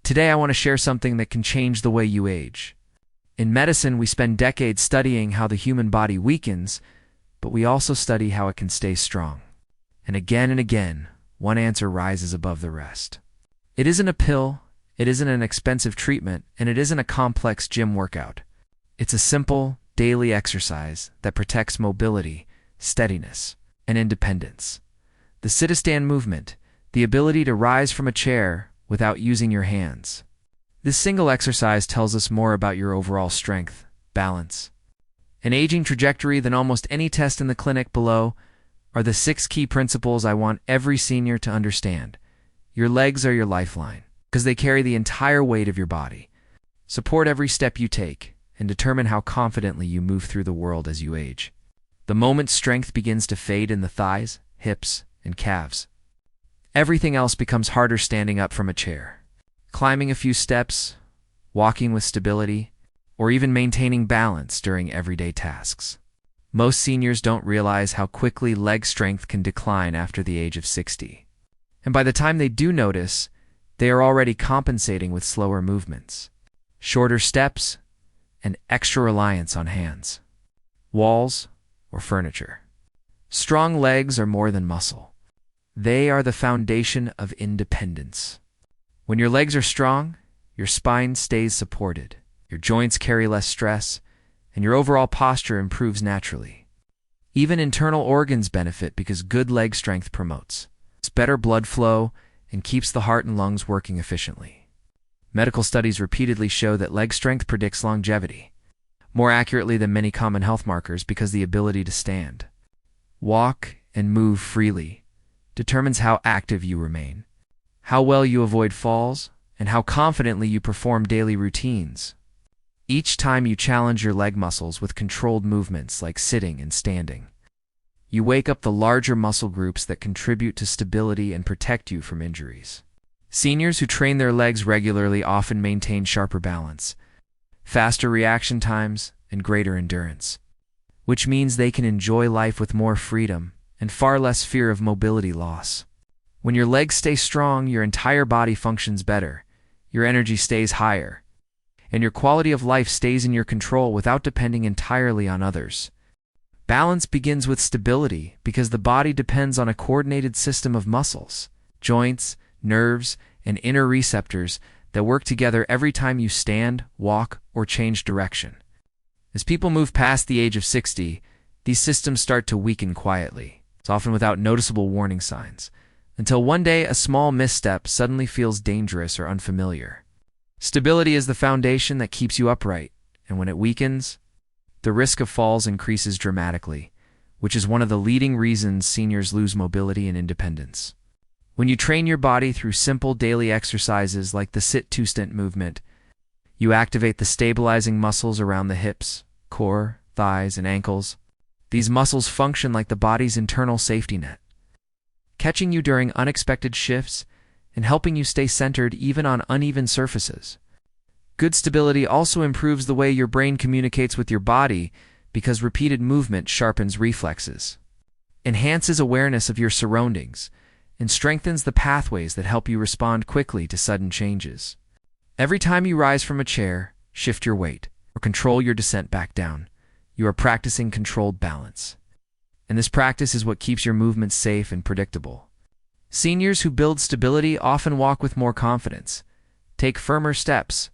Today I want to share something that can change the way you age. In medicine, we spend decades studying how the human body weakens, but we also study how it can stay strong. And again, one answer rises above the rest. It isn't a pill, it isn't an expensive treatment, and it isn't a complex gym workout. It's a simple, daily exercise that protects mobility, steadiness, and independence. The sit-stand movement, the ability to rise from a chair without using your hands. This single exercise tells us more about your overall strength, balance, and aging trajectory than almost any test in the clinic. Below are the 6 key principles I want every senior to understand. Your legs are your lifeline, because they carry the entire weight of your body. Support every step you take, and determine how confidently you move through the world as you age. The moment strength begins to fade in the thighs, hips, and calves, everything else becomes harder. Standing up from a chair, climbing a few steps, walking with stability, or even maintaining balance during everyday tasks. Most seniors don't realize how quickly leg strength can decline after the age of 60. And by the time they do notice, they are already compensating with slower movements, shorter steps, and extra reliance on hands, walls, or furniture. Strong legs are more than muscle. They are the foundation of independence. When your legs are strong, your spine stays supported, your joints carry less stress, and your overall posture improves naturally. Even internal organs benefit because good leg strength promotes better blood flow and keeps the heart and lungs working efficiently. Medical studies repeatedly show that leg strength predicts longevity, more accurately than many common health markers, because the ability to stand, walk, and move freely determines how active you remain, how well you avoid falls, and how confidently you perform daily routines. Each time you challenge your leg muscles with controlled movements like sitting and standing, you wake up the larger muscle groups that contribute to stability and protect you from injuries. Seniors who train their legs regularly often maintain sharper balance, faster reaction times, and greater endurance, which means they can enjoy life with more freedom and far less fear of mobility loss. When your legs stay strong, your entire body functions better, your energy stays higher, and your quality of life stays in your control without depending entirely on others. Balance begins with stability because the body depends on a coordinated system of muscles, joints, nerves, and inner receptors that work together every time you stand, walk, or change direction. As people move past the age of 60, these systems start to weaken quietly, often without noticeable warning signs, until one day a small misstep suddenly feels dangerous or unfamiliar. Stability is the foundation that keeps you upright, and when it weakens, the risk of falls increases dramatically, which is one of the leading reasons seniors lose mobility and independence. When you train your body through simple daily exercises like the sit-stand movement, you activate the stabilizing muscles around the hips, core, thighs, and ankles. These muscles function like the body's internal safety net, catching you during unexpected shifts and helping you stay centered even on uneven surfaces. Good stability also improves the way your brain communicates with your body because repeated movement sharpens reflexes, enhances awareness of your surroundings, and strengthens the pathways that help you respond quickly to sudden changes. Every time you rise from a chair, shift your weight, or control your descent back down, you are practicing controlled balance. And this practice is what keeps your movements safe and predictable. Seniors who build stability often walk with more confidence, take firmer steps,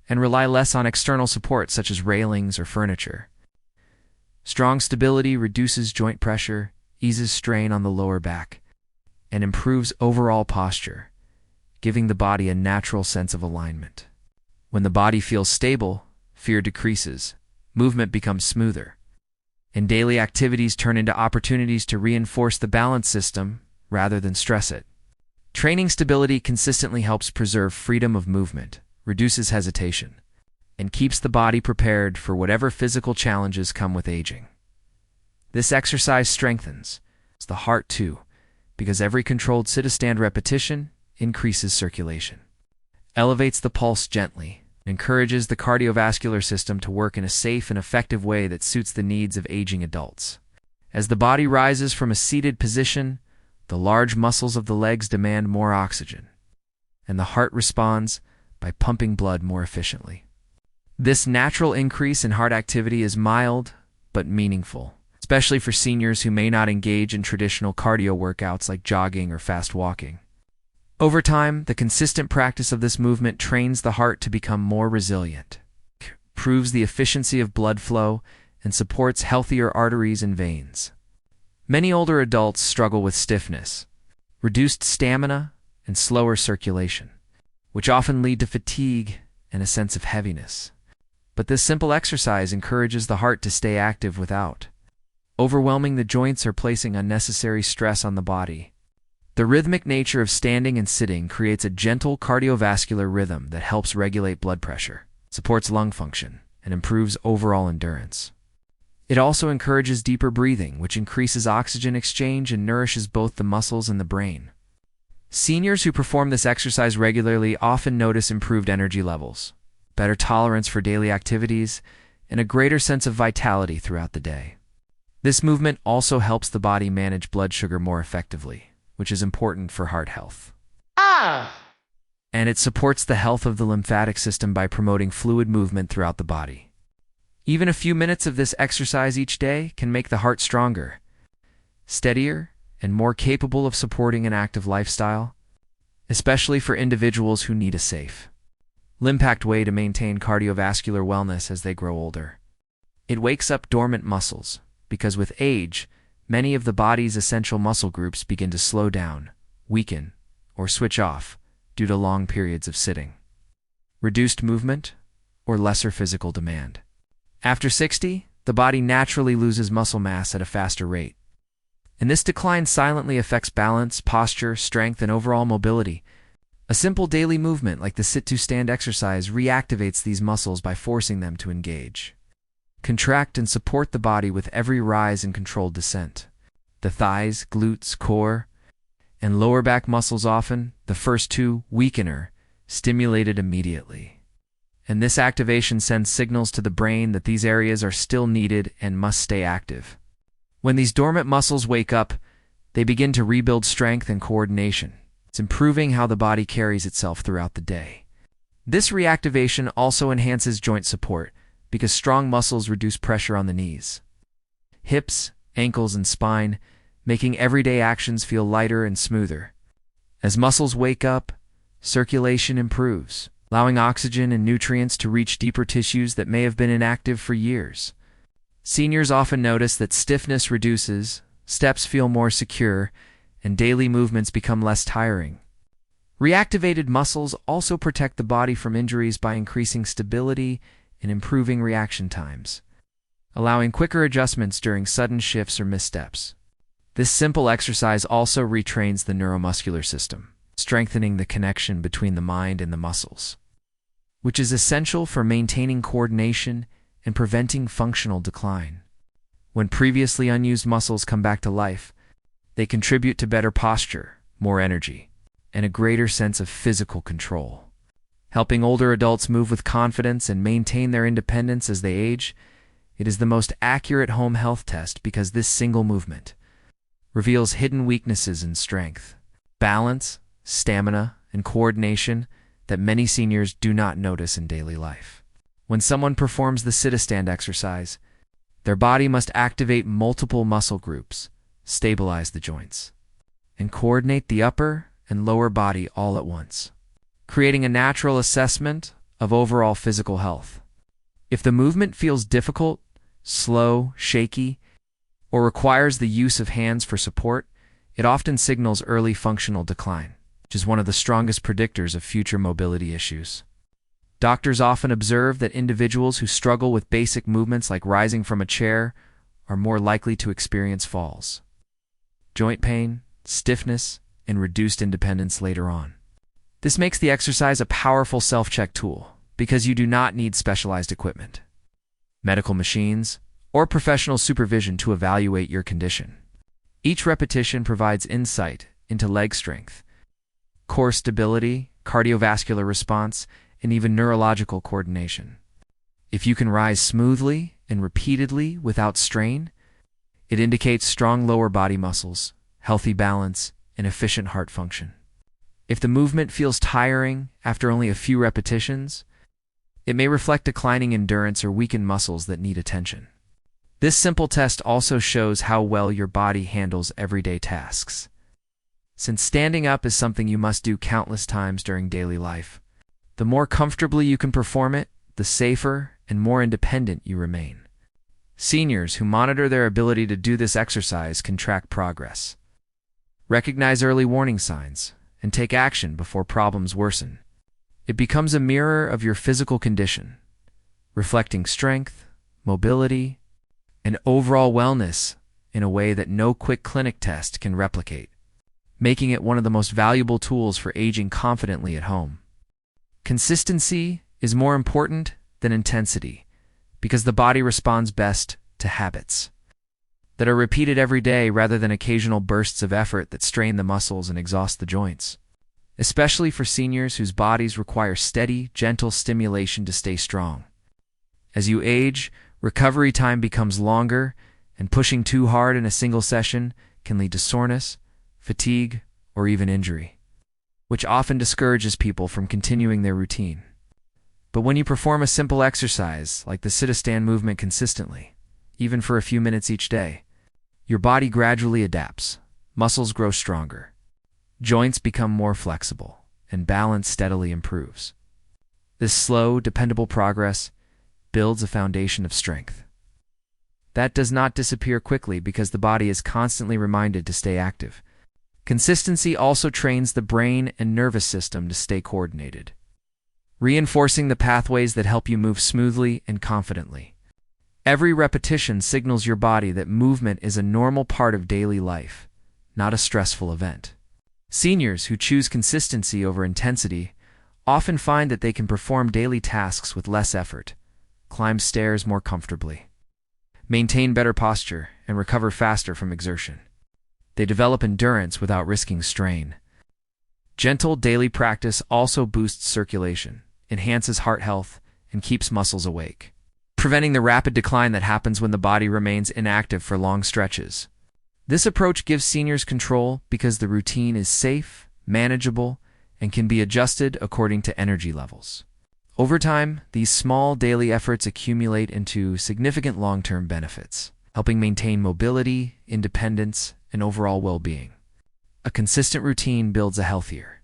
and rely less on external support such as railings or furniture. Strong stability reduces joint pressure, eases strain on the lower back, and improves overall posture, giving the body a natural sense of alignment. When the body feels stable, fear decreases, movement becomes smoother, and daily activities turn into opportunities to reinforce the balance system rather than stress it. Training stability consistently helps preserve freedom of movement, reduces hesitation, and keeps the body prepared for whatever physical challenges come with aging. This exercise strengthens the heart too, because every controlled sit-stand repetition increases circulation, elevates the pulse gently, and encourages the cardiovascular system to work in a safe and effective way that suits the needs of aging adults. As the body rises from a seated position, the large muscles of the legs demand more oxygen, and the heart responds by pumping blood more efficiently. This natural increase in heart activity is mild but meaningful, especially for seniors who may not engage in traditional cardio workouts like jogging or fast walking. Over time, the consistent practice of this movement trains the heart to become more resilient, improves the efficiency of blood flow, and supports healthier arteries and veins. Many older adults struggle with stiffness, reduced stamina, and slower circulation, which often lead to fatigue and a sense of heaviness. But this simple exercise encourages the heart to stay active without overwhelming the joints or placing unnecessary stress on the body. The rhythmic nature of standing and sitting creates a gentle cardiovascular rhythm that helps regulate blood pressure, supports lung function, and improves overall endurance. It also encourages deeper breathing, which increases oxygen exchange and nourishes both the muscles and the brain. Seniors who perform this exercise regularly often notice improved energy levels, better tolerance for daily activities, and a greater sense of vitality throughout the day. This movement also helps the body manage blood sugar more effectively, which is important for heart health. And it supports the health of the lymphatic system by promoting fluid movement throughout the body. Even a few minutes of this exercise each day can make the heart stronger, steadier, and more capable of supporting an active lifestyle, especially for individuals who need a safe, limp-packed way to maintain cardiovascular wellness as they grow older. It wakes up dormant muscles, because with age, many of the body's essential muscle groups begin to slow down, weaken, or switch off due to long periods of sitting, reduced movement, or lesser physical demand. After 60, the body naturally loses muscle mass at a faster rate, and this decline silently affects balance, posture, strength, and overall mobility. A simple daily movement like the sit-to-stand exercise reactivates these muscles by forcing them to engage, contract, and support the body with every rise and controlled descent. The thighs, glutes, core, and lower back muscles often, the first two, weaken or stimulated immediately. And this activation sends signals to the brain that these areas are still needed and must stay active. When these dormant muscles wake up, they begin to rebuild strength and coordination. It's improving how the body carries itself throughout the day. This reactivation also enhances joint support because strong muscles reduce pressure on the knees, hips, ankles, and spine, making everyday actions feel lighter and smoother. As muscles wake up, circulation improves, allowing oxygen and nutrients to reach deeper tissues that may have been inactive for years. Seniors often notice that stiffness reduces, steps feel more secure, and daily movements become less tiring. Reactivated muscles also protect the body from injuries by increasing stability and improving reaction times, allowing quicker adjustments during sudden shifts or missteps. This simple exercise also retrains the neuromuscular system, strengthening the connection between the mind and the muscles, which is essential for maintaining coordination and preventing functional decline. When previously unused muscles come back to life, they contribute to better posture, more energy, and a greater sense of physical control. Helping older adults move with confidence and maintain their independence as they age, it is the most accurate home health test because this single movement reveals hidden weaknesses in strength, balance, stamina, and coordination that many seniors do not notice in daily life. When someone performs the sit-to-stand exercise, their body must activate multiple muscle groups, stabilize the joints, and coordinate the upper and lower body all at once, creating a natural assessment of overall physical health. If the movement feels difficult, slow, shaky, or requires the use of hands for support, it often signals early functional decline, which is one of the strongest predictors of future mobility issues. Doctors often observe that individuals who struggle with basic movements like rising from a chair are more likely to experience falls, joint pain, stiffness, and reduced independence later on. This makes the exercise a powerful self-check tool because you do not need specialized equipment, medical machines, or professional supervision to evaluate your condition. Each repetition provides insight into leg strength, core stability, cardiovascular response, and even neurological coordination. If you can rise smoothly and repeatedly without strain, it indicates strong lower body muscles, healthy balance, and efficient heart function. If the movement feels tiring after only a few repetitions, it may reflect declining endurance or weakened muscles that need attention. This simple test also shows how well your body handles everyday tasks. Since standing up is something you must do countless times during daily life, the more comfortably you can perform it, the safer and more independent you remain. Seniors who monitor their ability to do this exercise can track progress, recognize early warning signs, and take action before problems worsen. It becomes a mirror of your physical condition, reflecting strength, mobility, and overall wellness in a way that no quick clinic test can replicate, making it one of the most valuable tools for aging confidently at home. Consistency is more important than intensity because the body responds best to habits that are repeated every day rather than occasional bursts of effort that strain the muscles and exhaust the joints. Especially for seniors whose bodies require steady, gentle stimulation to stay strong. As you age, recovery time becomes longer, and pushing too hard in a single session can lead to soreness, fatigue, or even injury, which often discourages people from continuing their routine. But when you perform a simple exercise like the sit-to-stand movement consistently, even for a few minutes each day, your body gradually adapts, muscles grow stronger, joints become more flexible, and balance steadily improves. This slow, dependable progress builds a foundation of strength that does not disappear quickly because the body is constantly reminded to stay active. Consistency also trains the brain and nervous system to stay coordinated, reinforcing the pathways that help you move smoothly and confidently. Every repetition signals your body that movement is a normal part of daily life, not a stressful event. Seniors who choose consistency over intensity often find that they can perform daily tasks with less effort, climb stairs more comfortably, maintain better posture, and recover faster from exertion. They develop endurance without risking strain. Gentle daily practice also boosts circulation, enhances heart health, and keeps muscles awake, preventing the rapid decline that happens when the body remains inactive for long stretches. This approach gives seniors control because the routine is safe, manageable, and can be adjusted according to energy levels. Over time, these small daily efforts accumulate into significant long-term benefits, helping maintain mobility, independence, and overall well-being. A consistent routine builds a healthier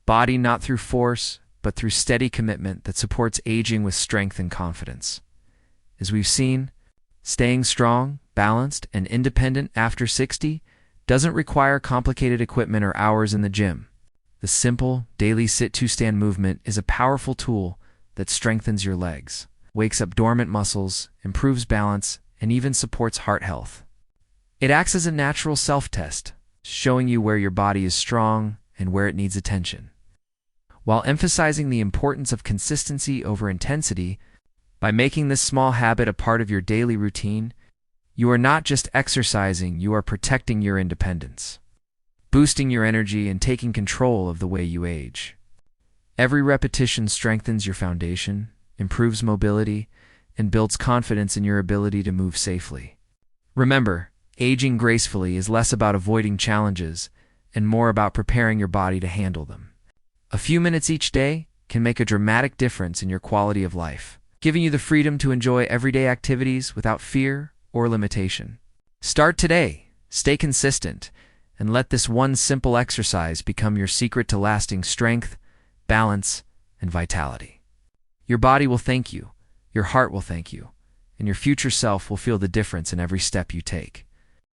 body not through force, but through steady commitment that supports aging with strength and confidence. As we've seen, staying strong, balanced, and independent after 60 doesn't require complicated equipment or hours in the gym. The simple, daily sit-to-stand movement is a powerful tool that strengthens your legs, wakes up dormant muscles, improves balance, and even supports heart health. It acts as a natural self-test, showing you where your body is strong and where it needs attention. While emphasizing the importance of consistency over intensity, by making this small habit a part of your daily routine, you are not just exercising, you are protecting your independence, boosting your energy, and taking control of the way you age. Every repetition strengthens your foundation, improves mobility, and builds confidence in your ability to move safely. Remember, aging gracefully is less about avoiding challenges and more about preparing your body to handle them. A few minutes each day can make a dramatic difference in your quality of life, giving you the freedom to enjoy everyday activities without fear or limitation. Start today, stay consistent, and let this one simple exercise become your secret to lasting strength, balance, and vitality. Your body will thank you, your heart will thank you, and your future self will feel the difference in every step you take.